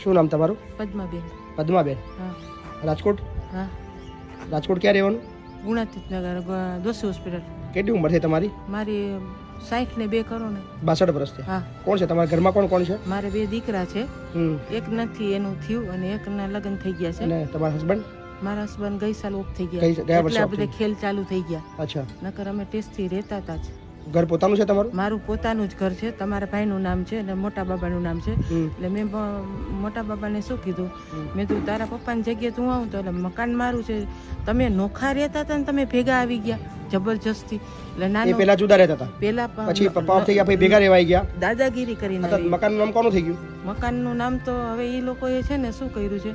શું નામ તમારું? પદ્માબેન. પદ્માબેન. હા. રાજકોટ? હા. રાજકોટ ક્યાં રહેવાનું? ગુણાતીતનગર દોશી હોસ્પિટલ. કેટલી ઉંમર છે તમારી? મારી 60 ને 2 કરો ને. 62 વર્ષ છે. હા. કોણ છે તમારા ઘરમાં? કોણ કોણ છે? મારે 2 દીકરા છે. એક નથી એનું થયું અને એકના લગ્ન થઈ ગયા છે. અને તમારા હસબન્ડ? મારા હસબન્ડ ગઈ સાલ ઓફ થઈ ગયા. ગયા વર્ષે એટલે બધા ખેલ ચાલુ થઈ ગયા. અચ્છા. નકર અમે ટેસ્ટથી રહેતા હતા જ. ઘર પોતાનું છે તમારું? મારું પોતાનું જ ઘર છે. તમારા ભાઈનું નામ છે અને મોટા બાબાનું નામ છે. એટલે મેં મોટા બાબાને શું કીધું, મેં તું તારા પપ્પાની જગ્યાએ તું આવું તો એટલે મકાન મારું છે. તમે નોખા રહેતા હતા ને તમે ભેગા આવી ગયા જબરજસ્તી. એટલે નાનો પેલા જુદા રહેતા હતા, પેલા પછી પપ્પા થઈ ગયા, પછી ભેગા રહેવાઈ ગયા, દાદાગીરી કરીને. મકાનનું નામ કોનું થઈ ગયું? મકાનનું નામ તો હવે એ લોકોએ છે ને શું કર્યું છે,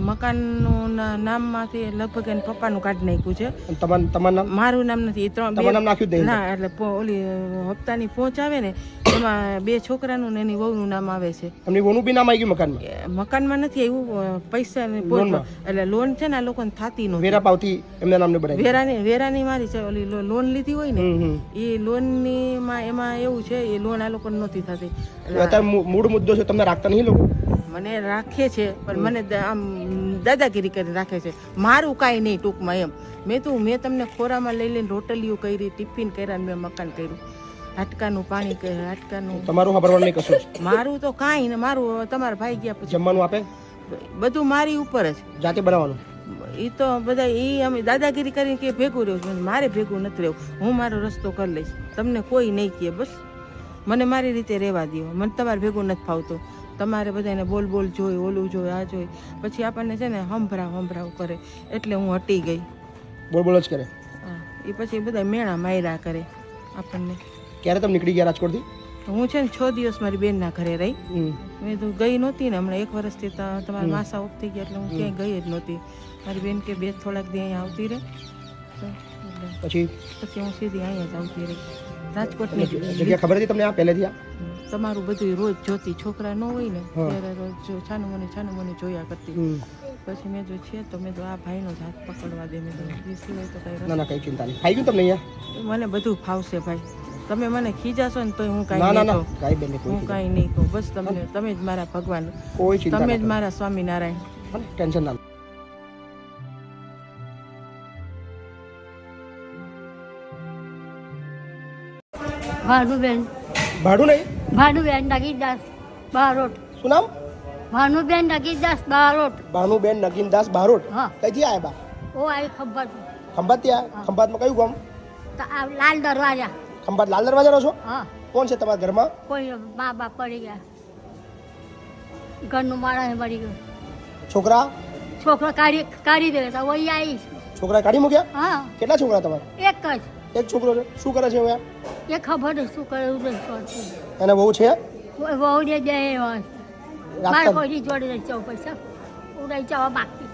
મકાનનું નામમાંથી લગભગ એને પપ્પાનું કાઢી નાખ્યું છે. તમારું નામ? મારું નામ નથી. એ 3 નામ નાખ્યું જ નહીં. ના, એટલે ઓલી હપ્તાની પહોંચ આવે ને એમાં 2 છોકરાનું ને એની વહુનું નામ આવે છે. એમની વહુનું બી નામ આવી ગયું મકાનમાં? મકાનમાં નથી આવ્યું, પૈસા એટલે લોન છે ને આ લોકોને થાતી નો વેરા પાવતી એમના નામને બનાવી. વેરાની મારી છે. ઓલી લોન લીધી હોય ને એ લોનની એમાં એવું છે, એ લોન આ લોકોને નહોતી થતી. અત્યારે મૂળ મુદ્દો છે, તમને રાખતા નહીં લોકો? મને રાખે છે પણ મને આમ દાદાગીરી કરીને રાખે છે. મારું કાંઈ નહીં ટૂંકમાં એમ. મેં તમને ખોરામાં લઈ લઈને રોટલીઓ કરી, ટિફિન કર્યા, મેં મકાન કર્યું, હાટકાનું પાણી કર્યું, હાટકાનું. તમારું ખબરવાનું નહીં કશું? મારું તો કાંઈ ને. મારું તમારા ભાઈ ગયા પછી જમવાનું આપે બધું મારી ઉપર જ, જાતે બનાવવાનું. એ તો બધા એ અમે દાદાગીરી કરીને કે ભેગું રહ્યું છે. મારે ભેગું નથી રહેવું. હું મારો રસ્તો કરી લઈશ, તમને કોઈ નહીં કહે. બસ મને મારી રીતે રહેવા દો. મને તમારે ભેગું નથી ફાવતું. તમારે બધાને બોલ જોઈ, ઓલું જોઈ, આ જોઈ, પછી આપણને છે ને હંભરાવ કરે. એટલે હું હટી ગઈ. બોલ જ કરે? હા. એ પછી બધા મેણા માર્યા કરે આપણને. ક્યારે તમે નીકળી ગયા રાજકોટથી? હું છે ને 6 દિવસ મારી બેનના ઘરે રહી. મેં તો ગઈ નહોતી ને હમણાં 1 વર્ષથી તમારા માસા ઓફ થઈ ગયા એટલે હું ક્યાંય ગઈ જ નહોતી. મારી બેન કે થોડાક દી અહીંયા આવતી રહે. પછી હું સીધી અહીંયા જ આવતી રહી રાજકોટની. જગ્યા ખબર હતી તમને આ પહેલેથી? તમારું બધું રોજ જોતી. છોકરા ન હોય ને ત્યારે રોજ છાનું મને જોયા કરતી. પછી મેં જો છે તો મેં તો આ ભાઈનો જ હાથ પકડવા દે. મેં તો સિવાય તો કઈ ના કઈ ચિંતા નહીં. ખાઈ ગયું તમને અહીંયા? મને બધું ફાવશે ભાઈ. તમે મને ખીજાશો ને તોય હું કાંઈ નહીં કહું. હું કાંઈ નહીં કહું. બસ તમે જ મારા ભગવાન, તમે જ મારા સ્વામિનારાયણ. ટેન્શન ના. ભાનુબેન. ભાડું નહીં? ભાનુબેન નગીનદાસ બારોટ. શું નામ? ભાનુબેન નગીનદાસ બારોટ. ભાનુબેન નગીનદાસ બારોટ. હા. કઈથી આવ્યા બા? ઓ આવી ખંભાત. ખંભાત થી આવ્યા? ખંભાતમાં કયું ગામ? લાલ દરવાજા. ખંભાત લાલ દરવાજા રહો છો? હા. કોણ છે તમારા ઘરમાં? કોઈ મા બાપ પડી ગયા, ઘરનું માણસ મરી ગયું. છોકરા કાઢી દે તો વહી આવી. છોકરા કાઢી મૂક્યા? હા. કેટલા છોકરા તમારા? એક જ. એક છોકરો છે. શું કરે છે હવે? એ ખબર નહીં શું કરે એવું નહીં કરતું. એને બહુ છે? બહુ ને દે મારે કોઈ જોડે નહીં જવું પૈસા ઉડાઈ જવા બાકી.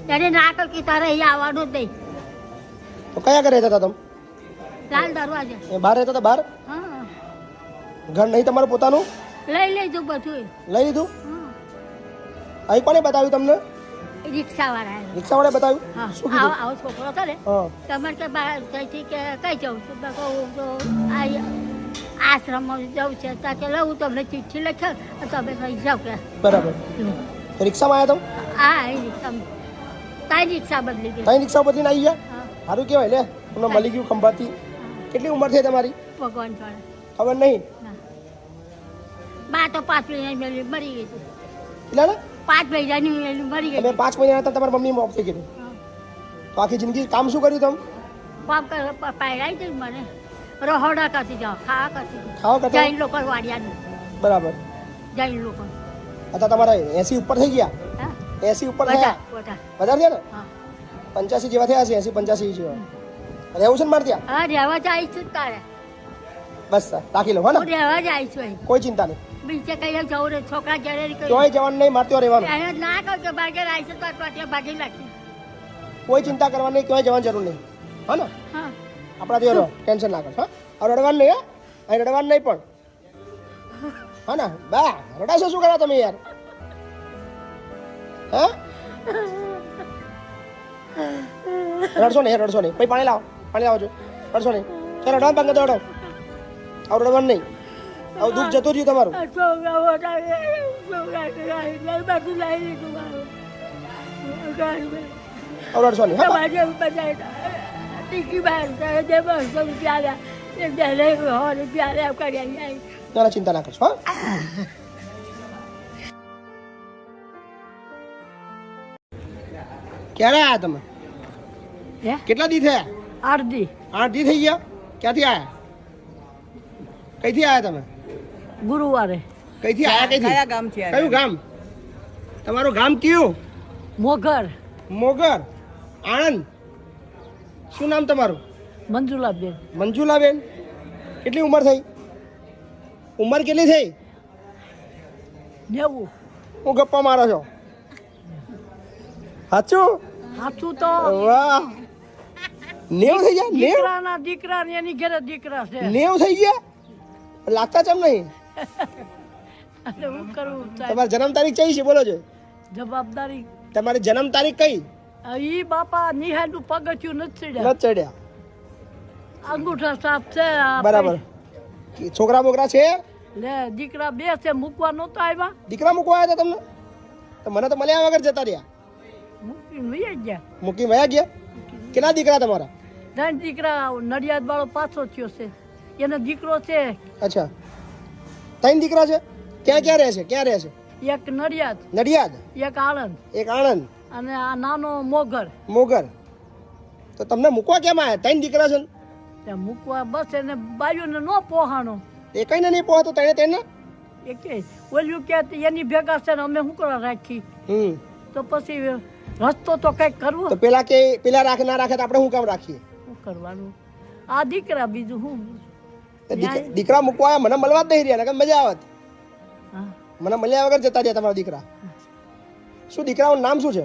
ત્યારે ના કર કે તારે અહીંયા આવવાનું જ નહીં. તો કયા ઘરે રહેતા હતા તમે? લાલ દરવાજા. એ બહાર રહેતા હતા? બહાર? હા. ઘર નહીં તમારું પોતાનું? લઈ લેજો બધું. લઈ લીધું? અહીં કોને બતાવ્યું તમને? રિક્ષા વાળા. રિક્ષા વાળા બતાવ્યું? હા. શું કીધું? આવો છોકરો કરે તમારે કે બહાર જઈથી કે કઈ જવું છું તો કહું તો આશ્રમમાં જવું છે ત્યાં કે લઉં તમને ચિઠ્ઠી લખે તમે કઈ જાવ કે. બરાબર. રિક્ષામાં આવ્યા તમે? હા એ રિક્ષામાં. તારી રિક્ષા બદલી ગઈ. તારી રિક્ષા બદલીને આવી ગયા? સારું કહેવાય લે, તમને મળી ગયું ખંભાતથી. કેટલી ઉંમર છે તમારી? ભગવાન જાણે. ખબર નહીં. બા તો 5 મહિના મરી ગઈ હતી. એટલે ને 5 મહિનાની મરી ગઈ. 5 મહિના હતા તમારી મમ્મી ઓફ થઈ ગઈ. તો આખી જિંદગી કામ શું કર્યું તમે? કામ પાયડાઈ દઈ મને. રહોડા કરતી જાઓ, ખાવા કરતી. ખાવા કરતા? જૈન લોકો વાડિયાનું. બરાબર. જૈન લોકો. અત્યારે તમારા 80 ઉપર થઈ ગયા? 80 ઉપર થયા? વધારે થયા ને? 85 જેવા થયા છે. 80-85 જેવા. રહેવું છે ને મારે ત્યાં? હા રહેવા જ આવીશું તારે. બસ રાખી લો. હા ને? રહેવા જ આવીશું. કોઈ ચિંતા નહીં. બીજે કઈ જવું ને છોકરા ઘરે ક્યાંય જવાનું નહીં, મારે ત્યાં રહેવાનું. ના કહું કે ભાગે આવીશું તો ત્યાં ભાગી નાખી. કોઈ ચિંતા કરવાની નહીં, ક્યાંય જવાની જરૂર નહીં. હા ને? હા. આપણા ત્યાં રહો, ટેન્શન ના કર. હા, હવે રડવાનું નહીં. હા, અહીં રડવાનું નહીં પણ. હા ને? બા રડાશો શું કરો તમે યાર? હા, રડશો નહીં, રડશો નહીં. પછી પાણી લાવો છો. રડશો નહીં. ચાલો રડવાનું બંધ કરી દો. હવે રડવાનું નહીં. હવે દુઃખ જતું રહ્યું તમારું. અવડાડશો નહીં, હા બા? ના ના, ચિંતા ના કરશો, હા. ક્યારે આયા તમે? કેટલા દી થયા? 8 દી 8 દી થઈ ગયા. ક્યાંથી આયા? કઈથી આયા તમે? ગુરુવારે કઈથી આયા? કઈથી? કયા ગામથી આવ્યા? કયું ગામ તમારું? ગામ કયું? મોગર મોગર, આણંદ. શું નામ તમારું? મંજુલાબેન. મંજુલાબેન. કેટલી ઉંમર થઈ? ઉંમર કેટલી થઈ? 90. હું ગપ્પા મારો છો? સાચું? સાચું તો વાહ, 90 થઈ ગયા? 90? દીકરાના દીકરા ને એની ઘરે દીકરા છે. 90 થઈ ગયા? લાગતા ચમ નહીં? એટલે હું કરવું સાહેબ? તમારી જન્મ તારીખ કઈ છે બોલો છો? જવાબદારી તમારી જન્મ તારીખ કઈ? ઈ બાપા નિહાળનું પગથિયું નથી ચડ્યા. નથી ચડ્યા. અંગૂઠા સાફ છે આ બરાબર. છોકરા બોકરા છે? લે દીકરા 2 છે, મૂકવા નહોતા આવ્યા, દીકરા મૂકવા આવ્યા હતા તમને? તો મને તો મળ્યા વગર જતા રહ્યા. મૂકીને વહી ગયા. મૂકી વયા ગયા? કેટલા દીકરા તમારા? 3 દીકરા. નડિયાદ વાળો પાછો થયો છે, એનો દીકરો છે. અચ્છા, 3 દીકરા છે. ક્યાં ક્યાં રહે છે? ક્યાં રહે છે? એક નડિયાદ, નડિયાદ, એક આણંદ એક આણંદ, અને આ નાનો મોગર. મોગર. તો તમને મૂકવા કેમ આવ્યા? 3 દીકરા છે ને? ત્યાં મૂકવા બસ એને બાયુને નો પોહાણો. એ કઈ નહીં પહોંચતો તેને. એ કે ઓલ્યું કે એની ભેગા છે ને અમે શું કરવા રાખી? તો પછી રસ્તો તો કઈક કરવો. તો પેલા રાખે ના રાખે તો આપણે શું કામ રાખીએ? શું કરવાનું? આ દીકરા બીજું શું? દીકરા મૂકવા આવ્યા, મને મળવા જ નહીં રહ્યા, નકર મજા આવત. હા. મને મળ્યા વગર જતા રહ્યા તમારા દીકરા. શું દીકરાનું નામ શું છે?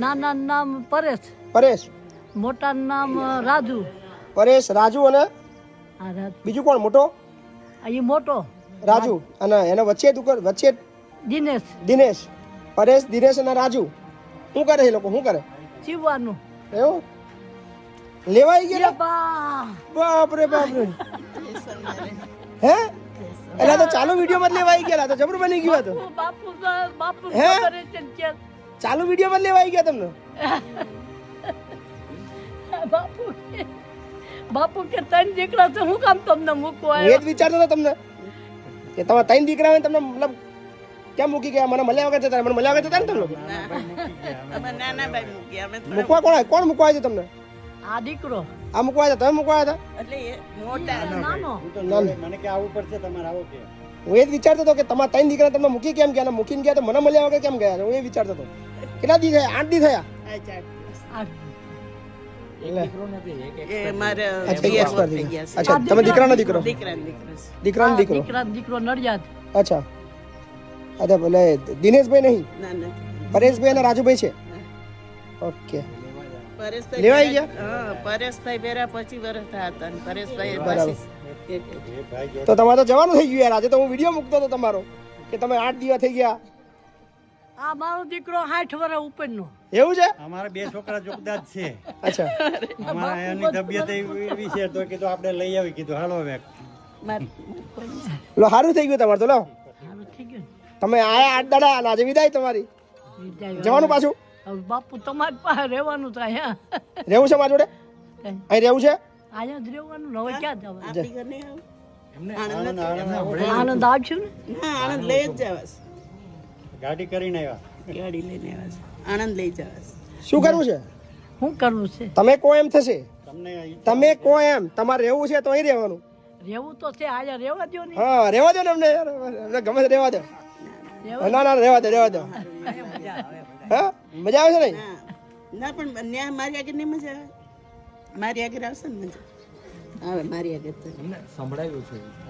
નાના નામ પરેશ, પરેશ. મોટા નામ રાજુ. પરેશ, રાજુ અને હા રાજુ. બીજું કોણ મોટો? એ મોટો રાજુ. અને એના વચ્ચે દિનેશ. દિનેશ. પરેશ, દિનેશ અને રાજુ. શું કરે એ લોકો? શું કરે? જીવવાનું. એવું? લેવાઈ ગયા? બા બાપરે બાપરે. હે? એટલે આ તો ચાલુ વિડીયો માં જ લેવાઈ ગયા. તો જબરું બની ગયું હતું. બાપુ બાપુ હે? કરે છે કે ચાલુ વિડીયો માં જ લેવાઈ ગયા તમને? બાપુ કે 3 દીકરા છે, હું કામ તમને મૂકવા હું એ જ વિચારતો હતો તમને કે તમારા 3 દીકરા હોય તમને મતલબ કેમ મૂકી ગયા? મને મળ્યા વગર જતા. મને મળ્યા વગર જતા ને તમે? મૂકવા કોણ મૂકવા છે તમને? આ દીકરો આ મૂકવા હતા? તમે મૂકવા હતા? નાનો. મને કે આવવું પડશે તમારે આવો કે હું એ જ વિચારતો હતો કે તમારા 3 દીકરા તમને મૂકી કેમ ગયા? મૂકીને ગયા તો મને મળ્યા વગર કેમ ગયા? હું એ વિચારતો હતો. કેટલા દી થયા? 8 દી થયા? અચ્છા, તમે દીકરાનો દીકરો? દીકરાનો દીકરો. દીકરો નડિયાદ. અચ્છા. અચ્છા, ભલે દિનેશભાઈ નહીં, પરેશભાઈ અને રાજુભાઈ છે. ઓકે. લેવાઈ ગયા? પરેશભાઈ બેરા 25 વર્ષ હતા અને પરેશભાઈ બરાબર. તો તમારે તો જવાનું થઈ ગયું યાર. આજે તો હું વિડીયો મૂકતો હતો તમારો કે તમે 8 દિવસ થઈ ગયા. આ મારો દીકરો 60 વર્ષ ઉપરનો. એવું છે? અમારા 2 છોકરા જોગદાર છે. અચ્છા. અમારા એની તબિયત એવી છે તો કીધું આપણે લઈ આવી. કીધું હાલો હવે. લો, સારું થઈ ગયું તમારે તો. લો, હારું થઈ ગયું. તમે આયા 8 દાડા અને આજે વિદાય તમારી. જવાનું પાછું? હવે બાપુ તમારી પાસે રહેવાનું થાય. રહેવું છે મારા જોડે? અહીં રહેવું છે? અહીંયા જ રહેવાનું ને હવે ક્યાં જવાનું? આનંદ આનંદ આવશું ને. આનંદ લઈ જ જવાસ. ગાડી કરીને આવ્યા. ગાડી લઈને આવ્યા છે. આનંદ લઈ જવાસ. શું કરવું છે? શું કરવું છે? તમે કહો એમ થશે. તમને તમે કહો એમ. તમારે રહેવું છે તો અહીં રહેવાનું. રહેવું તો છે, અહીંયા રહેવા દો ને. હા, રહેવા દો ને અમને યાર. અમને ગમે તે રહેવા દો. ના ના, રહેવા દો. હા, મજા આવે છે ને? ના પણ ન્યા મારી આગળ નહીં મજા આવે. મારી આગળ આવશે ને મજા આવે. મારી આગળ તો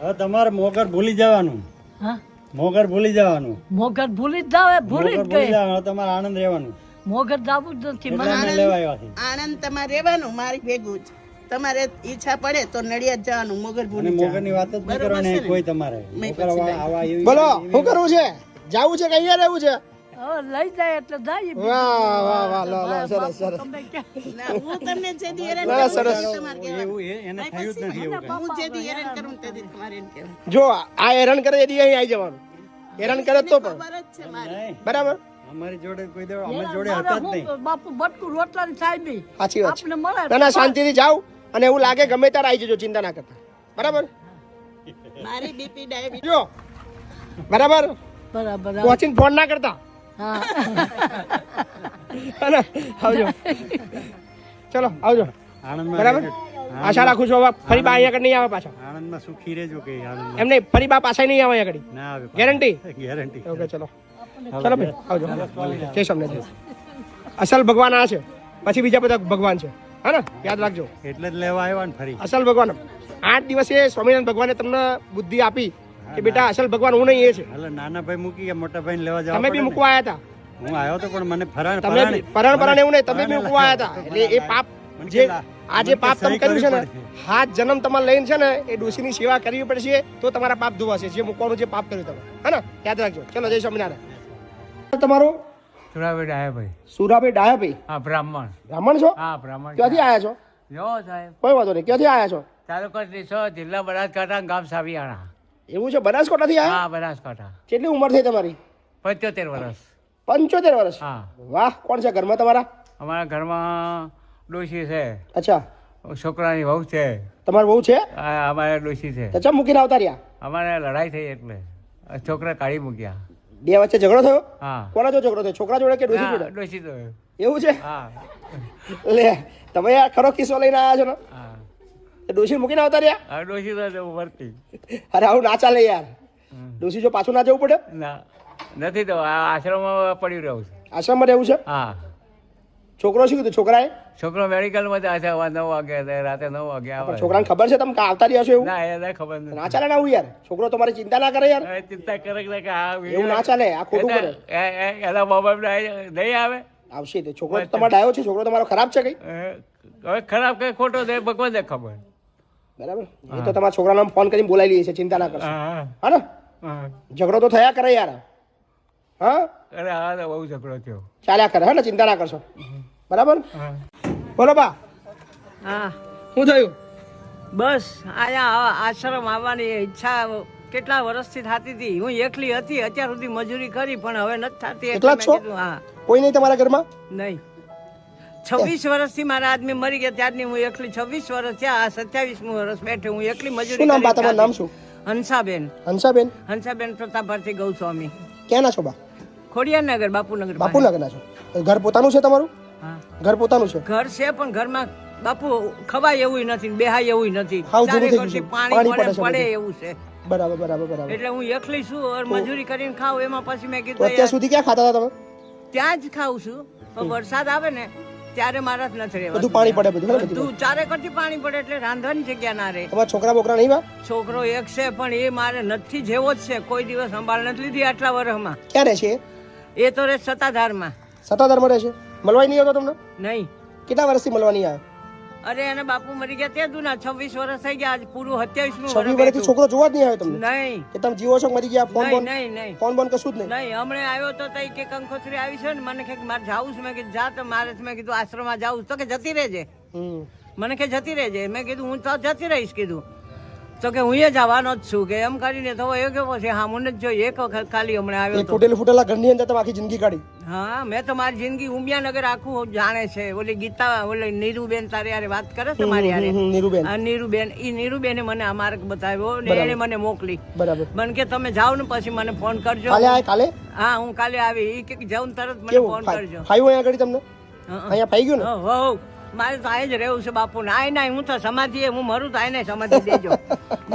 હવે તમારે મોગર ભૂલી જવાનું. હા, મોગર ભૂલી જવાનું. મોગર ભૂલી જ જાવ, ભૂલી જ મોગર ભૂલી ગઈ. જવાનું. તમારે આનંદ રહેવાનું. મોગર જાવું જ નથી. એટલે અમે લેવા આવ્યા છીએ. આનંદ તમારે રહેવાનું મારી ભેગું જ. તમારે ઈચ્છા પડે તો નડિયાદ જવાનું. મોગર અને ભૂલી મોગર ની વાત જ નહીં કરવાની કોઈ તમારે. મોગર આવા એવી બોલો, શું કરવું છે? જાવું છે કે અહીંયા રહેવું છે? હવે લઈ જાય એટલે જાય. વાહ વાહ વાહ, લો લો, સરસ સરસ. તમે ક્યાં? ના, હું તમને જેથી હેરાન ના, કરું સરસ. તેથી તમારે કહેવાનું. એવું એને થયું જ નથી એવું કાંઈ. હું જેથી હેરાન કરું તેથી તમારે એમ કહેવાનું. જો આ હેરાન કરે એથી અહીં આવી જવાનું. હેરાન કરે તો પણ નહીં, બરાબર અમારી જોડે કોઈ દે અમારી જોડે હતા જ નહીં. બાપુ બટકું રોટલા ને સાહેબી સાચી વાત છે. આપણે મળે ના ના શાંતિથી જાઓ અને એવું લાગે ગમે ત્યારે આવી જજો, ચિંતા ના કરતા. બરાબર મારી બીપી ડાયાબિટીસ જો બરાબર બરાબર પહોંચીને ફોન ના કરતા. હા હે ને? આવજો ચલો આવજો. આણંદમાં બરાબર આશા રાખું છું હવે ફરી બા અહીંયા આગળ નહીં આવે પાછા. આણંદમાં સુખી રહેજો કે આણંદમાં એમ નહીં ફરી બા પાછા નહીં આવે અહીંયા આગળ. ના આવે. ગેરંટી? ગેરંટી. ઓકે ચલો ચલો ભાઈ આવજો. જય સ્વામિનારાયણ. અસલ ભગવાન આ છે, પછી બીજા બધા ભગવાન છે. હા ને યાદ રાખજો. એટલે જ લેવા આવ્યા ને ફરી. અસલ ભગવાન 8 દિવસે સ્વામિનારાયણ ભગવાને તમને બુદ્ધિ આપી કે બેટા અસલ ભગવાન હું નહીં, એ છે. એટલે નાના ભાઈ મૂકી ગયા, મોટા ભાઈ લેવા જવા તમે બી પડે ને. મૂકવા આવ્યા હતા. હું આવ્યો તો પણ મને ફરાણ તમે બી પરણ એવું નહીં, તમે બી મૂકવા આવ્યા હતા. એટલે એ પાપ જે આ જે પાપ તમે કર્યું છે ને, હાથ જન્મ તમારે લઈને છે ને એ ડોશીની સેવા કરવી પડશે તો તમારા પાપ ધોવાશે. જે મૂકવાનું જે પાપ કર્યું તમે, હે ને યાદ રાખજો. ચલો જય સ્વામિનારાયણ. તમારું સુરાભાઈ ડાયાભાઈ. સુરાભાઈ ડાયાભાઈ હા, બ્રાહ્મણ. બ્રાહ્મણ છો? હા, બ્રાહ્મણ. ક્યાંથી આવ્યા છો? જો સાહેબ, કોઈ વાંધો નહીં. ક્યાંથી આવ્યા છો? તાલુકો ડીસા, જિલ્લા બનાસકાંઠા, ગામ સાવિયાણા. એવું છે? બનાસકાંઠાથી આવ્યા? હા, બનાસકાંઠા. કેટલી ઉંમર થઈ તમારી? 75 વર્ષ. 75 વર્ષ. હા. વાહ. કોણ છે ઘરમાં તમારા? અમારા ઘરમાં ડોશી છે, અચ્છા છોકરાની વહુ છે, તમારી બહુ છે? અમારે ડોશી છે. અચ્છા મૂકીને આવતા રહ્યા? અમારે લડાઈ થઈ એટલે છોકરા કાઢી મૂક્યા. બે વચ્ચે ઝઘડો થયો? હા. કોના જો ઝઘડો થયો? છોકરા જોડે કે ડોશી જોડે? ડોશી તો એવું છે? હા. લે તમે યાર ખરો કિસ્સો લઈને આવ્યા છો ને? હા. તો ડોશી મૂકીને આવતા રહ્યા? આ ડોશી તો વર્તી. અરે આવું ના ચાલે યાર. ડોશી જો પાછું ના જવું પડે? ના, નથી તો આ આશ્રમમાં પડ્યું રહ્યું છે. આશ્રમમાં રહેવું છે? હા. છોકરો શું કીધું? છોકરાએ? છોકરો મેડિકલમાં જાય છે, 9 વાગે રાતે 9 વાગે આવે. પણ છોકરાને ખબર છે તમે આવતા રહ્યા છો એવું? ના, એને ખબર નથી. ના ચાલે ને આવું યાર. છોકરો તમારી ચિંતા ના કરે યાર. હવે ચિંતા કરે કે આ એવું ના ચાલે. આ ખોટું કરે. એના બાબા નહીં આવે. આવશે તે છોકરો તમારો ડાયો છે? છોકરો તમારો ખરાબ છે કઈ? હવે ખરાબ કઈ ખોટો છે ભગવાનને ખબર. બરાબર. એ તો તમારા છોકરાને ફોન કરીને બોલાવી લઈએ છે, ચિંતા ના કરશો. હા, હા ને? હા. ઝઘડો તો થયા કરે યાર. હા અરે આ તો બહુ ઝઘડો થયો. ચાલ્યા કરે. હા ને ચિંતા ના કરશો. બરાબર. હા. બોલો બા હા શું થયું? બસ અહીંયા આશ્રમ આવવાની ઈચ્છા કેટલા વર્ષથી થતી હતી. હું એકલી હતી, અત્યાર સુધી મજૂરી કરી પણ હવે નથી થતી. એકલા જ છો? મેં કીધું હા. કોઈ નહીં તમારા ઘરમાં? નહીં, 26 વર્ષથી મારા આદમી મરી ગયા ત્યારની હું એકલી. 26 વર્ષ થયા, આ 27મું વર્ષ બેઠે હું એકલી મજૂરી. શું નામ બા તમારું? નામ શું? હંસાબેન. હંસાબેન. હંસાબેન પ્રતાપભાઈ ગૌસ્વામી, ક્યાંના છો બા? ખોડિયારનગર, બાપુનગર. બાપુનગરના છો? ઘર પોતાનું છે તમારું? હા, ઘર પોતાનું છે? ઘર છે પણ ઘરમાં બાપુ ખવાય એવું નથી, બેહાય એવું નથી. હાવ જૂનું થઈ ચારેકોરથી ગયું છે. પાણી પાણી પડે પડે છે એવું છે. બરાબર બરાબર બરાબર. એટલે હું એકલી છું ઓર મજૂરી કરીને ખાઉં. એમાં પછી મેં તો કીધું અત્યાર સુધી ક્યાં ખાતા હતા તમે? ત્યાં જ ખાઉં છું. પણ વરસાદ આવે ને ત્યારે મારા જ નથી રહેવાતું. બધું પાણી પડે બધું ને બધું? બધું ચારેકોરથી પાણી પડે એટલે રાંધવાની જગ્યા ના રહે. તમારા છોકરા બોકરા નહીં બા? છોકરો એક છે પણ એ મારે નથી જેવો જ છે. કોઈ દિવસ સંભાળ નથી લીધી આટલા વર્ષમાં. ક્યાં રહે છે? એ તો રહે સત્તાધારમાં. સત્તાધારમાં રહે છે? મળવાય નહીં આવતો તમને? નહીં, કેટલા વર્ષથી મળવા નહીં આવ્યો? અરે એને બાપુ મરી ગયા તે દુના 26 વર્ષ થઈ ગયા. આજ પૂરું 27મું 26 વર્ષથી છોકરો જોવા જ નહીં આવ્યો તમને? નહીં કે તમે જીવો છો મરી ગયા? ફોન નહીં બોન નહીં નહીં ફોન બોન કશું જ નહીં? નહીં. હમણે આવ્યો તો તઈ કે કંકોત્રી આવી છે ને મને કે મારે જાવું છે. મેં કીધું જા. તો મારે મેં કીધું આશ્રમમાં જાવું તો કે જતી રહેજે. મને કે જતી રહેજે. મેં કીધું હું તો જતી રહીશ કીધું. તો કે હું એ જવાનો જ છું કે એમ કરીને તો એ કેવો છે હા મને જ જોઈ એક વખત ખાલી હમણાં આવ્યો તો. ફૂટેલા ઘરની અંદર તમે આખી જિંદગી કાઢી? હા, મેં તો મારી જિંદગી ઉમિયાનગર આખું જાણે છે. ઓલી ગીતા ઓલી નીરુબેન તારી યારે વાત કરે છે મારી યારે. નીરુબેન. આ નીરુબેન, ઈ નીરુબેને મને આ માર્ગ બતાવ્યો ને એને મને મોકલી. બરાબર. મને કે તમે જાઓ ને પછી મને ફોન કરજો. કાલે આય કાલે? હા, હું કાલે આવી. ઈ કે જાઉં તરત મને કેવું ફોન કરજો. ફાયું અહીંયા આગળ તમને? અહીંયા ફાઈ ગયું ને? હો મારે તો આય જ રહેવું છે બાપુ. નાય નાય હું તો સમાધિ હું મરું તો આય સમાધિ દેજો.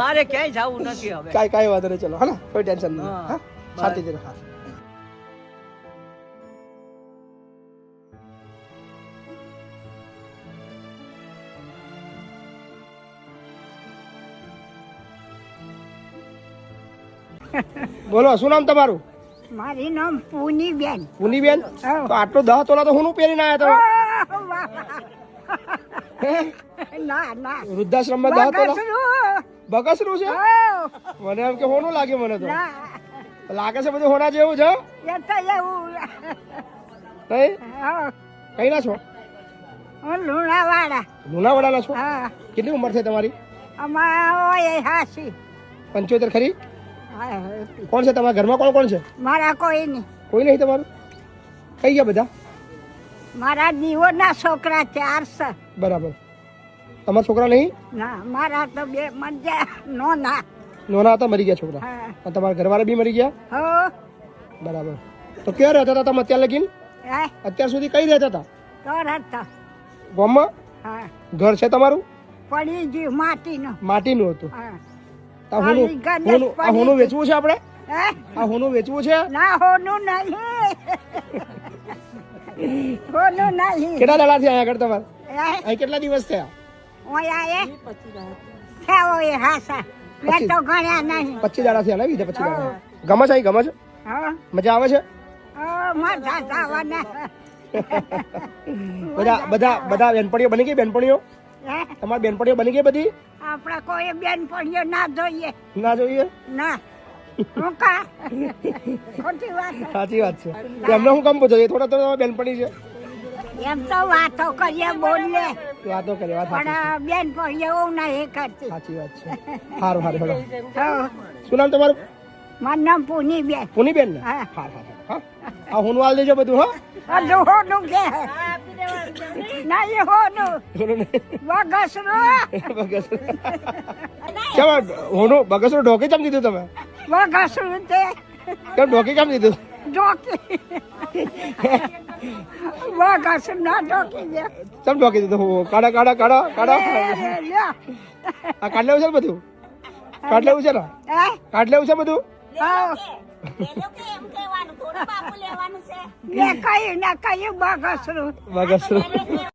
મારે ક્યાંય જવું નથી હવે. કાંઈ વાંધો નહીં. ચલો હા, કોઈ ટેન્શન નહીં. હા. હા, શાંતિથી રહો. બોલો શું નામ તમારું? મારું નામ પૂનીબેન. પુનીબેન. તો આટલો 10 તોલા તો હું પહેરીને આવ્યા તમે? ના ના વૃદ્ધાશ્રમમાં 10 તોલા બકસરું છે? મને એમ કે હોનું લાગે. મને તો લાગે છે બધું હોના જેવું છે. નહીં? કઈ ના છો? લુણાવાડા. લુણાવાડાના છો? હા, કેટલી ઉંમર છે તમારી? અમારા 80. 75 ખરી? કોણ છે તમારા ઘરમાં? કોણ કોણ છે? મારા કોઈ નહીં. કોઈ નહીં તમારું? કઈ ગયા બધા? મારા દીવોના છોકરા 4 છે. બરાબર. તમારા છોકરા નહીં? ના, મારા તો 2 મરજા નોના. નોના હતા, મરી ગયા છોકરા. હા. અને તમારા ઘરવાળા બી મરી ગયા? હો. બરાબર. તો ક્યાં રહેતા હતા તમે અત્યાર લગીન? હે, અત્યાર સુધી કઈ રહેતા હતા? તરત. ગામમાં? હા. ઘર છે તમારું? પડી ગયું માટીનું. માટીનું હતું. હા. આ હોનું આ હોનું વેચવું છે આપણે? હે? આ હોનું વેચવું છે? ના, હોનું નહીં. હોનું નહીં. કેટલા દાડા થયા અહીંયા આગળ તમારે? હે? અહીં કેટલા દિવસ થયા? ઓયા એ થયા હોય હાસા. મેં તો ગણ્યા નહીં. 25 દાડા થયા ને? બીજા 25 દાડા. ગમે છે અહીં? ગમે છે? હા. મજા આવે છે? મજા આવવાના. બધા બેનપણીઓ બની ગઈ? બેનપણીઓ હે? તમારી બેનપણીઓ બની ગઈ બધી? આપણે કોઈ બેન પડ્યો ના જોઈએ. ના જોઈએ? ના. હું કા ખોટી વાત. સાચી વાત છે. એમને હું કામ પૂછો? એ થોડા થોડા બેનપણી છે. એમ તો વાતો કરીએ બોલીએ વાતો કરે, વાત સાચી છે. પણ બેન પડ્યો એવું નહીં કરતી. સાચી વાત છે. સારું સારું હેડો. હા. શું નામ તમારું? મારું નામ પૂની બેન. પુનીબેન ને? હા. હા હા હા. આ હોનું હાલ દેજો બધું. હા હજુ હોનું કે નહીં હોનું વગસરું. કેમ હોનું બગસરું ઢોકી કેમ દીધું તમે? વગસરું તે કેમ ઢોકી કેમ દીધું? ડોકી વગસરું ના ડોકી દે. કેમ ઢોકી દીધું? કાઢા કાઢા કાઢા કાઢા. લ્યો. આ કાઢ લેવું છે ને બધું? કાઢ લેવું છે ને? હે? કાઢ લેવું છે બધું? હા. મેં કહ્યું ને કહ્યું બગસરું. બગસરું